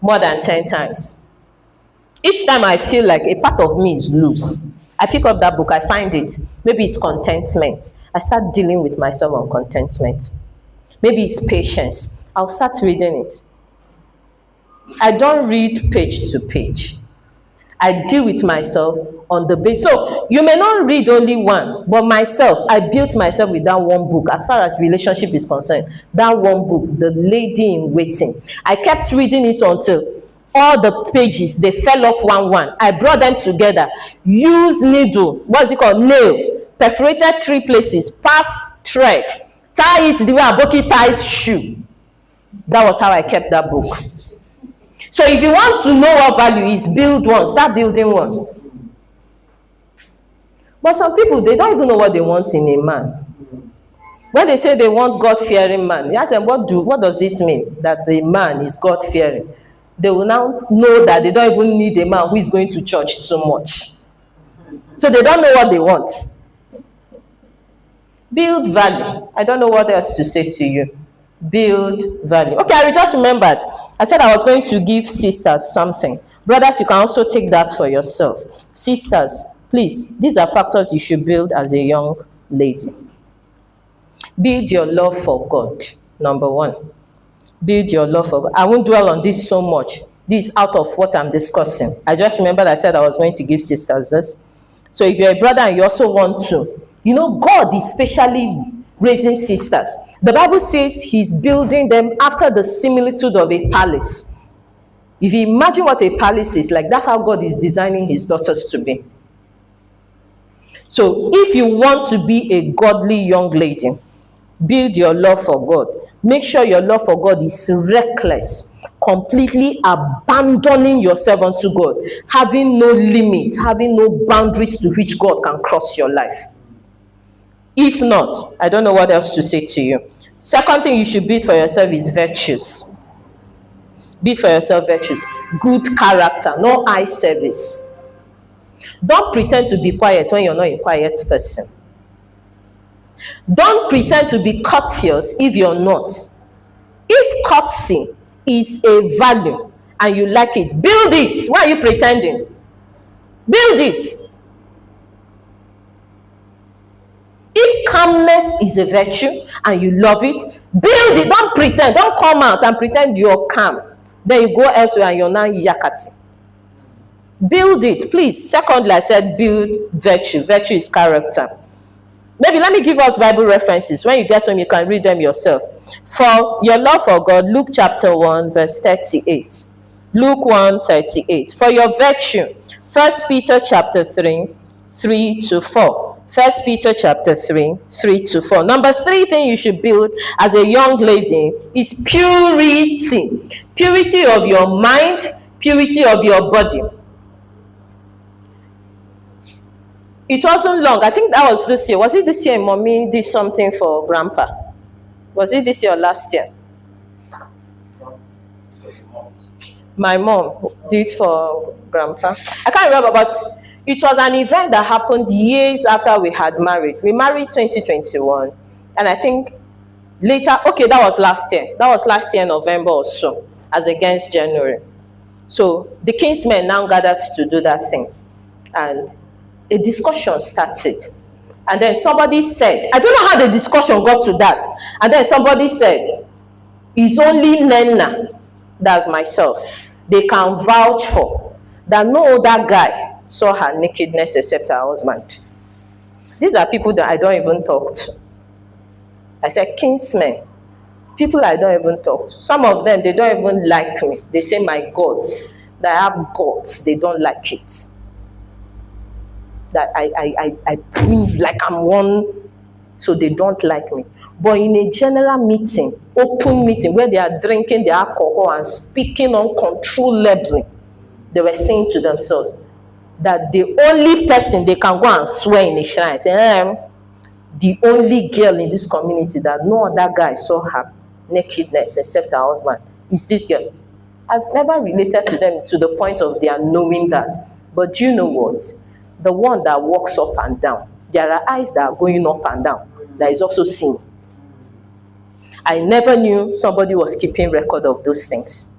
more than 10 times. Each time I feel like a part of me is loose, I pick up that book, I find it. Maybe it's contentment. I start dealing with myself on contentment. Maybe it's patience. I'll start reading it. I don't read page to page. I deal with myself on the base. So you may not read only one, but myself, I built myself with that one book as far as relationship is concerned. That one book, The Lady in Waiting. I kept reading it until all the pages, they fell off one. I brought them together, used needle, what's it called? Nail, perforated 3 places, pass thread, tie it the way Aboki ties shoe. That was how I kept that book. So if you want to know what value is, build one, start building one. But some people, they don't even know what they want in a man. When they say they want God-fearing man, you ask them, what does it mean that the man is God-fearing? They will now know that they don't even need a man who is going to church so much. So they don't know what they want. Build value. I don't know what else to say to you. Build value. Okay, I just remembered. I said I was going to give sisters something. Brothers, you can also take that for yourself. Sisters, please, these are factors you should build as a young lady. Build your love for God, number 1. Build your love for God. I won't dwell on this so much. This is out of what I'm discussing. I just remembered I said I was going to give sisters this. So if you're a brother and you also want to, God is specially raising sisters. The Bible says he's building them after the similitude of a palace. If you imagine what a palace is like, that's how God is designing his daughters to be. So if you want to be a godly young lady, build your love for God. Make sure your love for God is reckless, completely abandoning yourself unto God, having no limit, having no boundaries to which God can cross your life. If not, I don't know what else to say to you. Second thing you should build for yourself is virtues. Build for yourself virtues. Good character, no eye service. Don't pretend to be quiet when you're not a quiet person. Don't pretend to be courteous if you're not. If courtesy is a value and you like it, build it. Why are you pretending? Build it. If calmness is a virtue and you love it, build it. Don't pretend. Don't come out and pretend you're calm. Then you go elsewhere and you're now yakati. Build it, please. Secondly, I said build virtue. Virtue is character. Maybe let me give us Bible references. When you get home, you can read them yourself. For your love for God, Luke chapter 1, verse 38. Luke 1, 38. For your virtue, 1 Peter chapter 3, 3 to 4. 1 Peter chapter 3, 3 to 4. Number 3 thing you should build as a young lady is purity. Purity of your mind, purity of your body. It wasn't long. I think that was this year. Was it this year Mommy did something for Grandpa? Was it this year or last year? My mom did for Grandpa. I can't remember, but it was an event that happened years after we had married. We married 2021. And I think later, okay, that was last year. That was last year, November or so, as against January. So the kinsmen now gathered to do that thing. And a discussion started. And then somebody said, I don't know how the discussion got to that. And then somebody said, it's only Nena, that's myself, they can vouch for, that no other guy saw her nakedness except her husband. These are people that I don't even talk to. I said, kinsmen, people I don't even talk to. Some of them, they don't even like me. They say, my God, that I have gods, they don't like it. That I prove like I'm one, so they don't like me. But in a general meeting, open meeting, where they are drinking the alcohol and speaking uncontrollably, they were saying to themselves that the only person they can go and swear in a shrine, say, the only girl in this community that no other guy saw her nakedness except her husband is this girl. I've never related to them to the point of their knowing that. But do you know what? The one that walks up and down, there are eyes that are going up and down, that is also seen. I never knew somebody was keeping record of those things.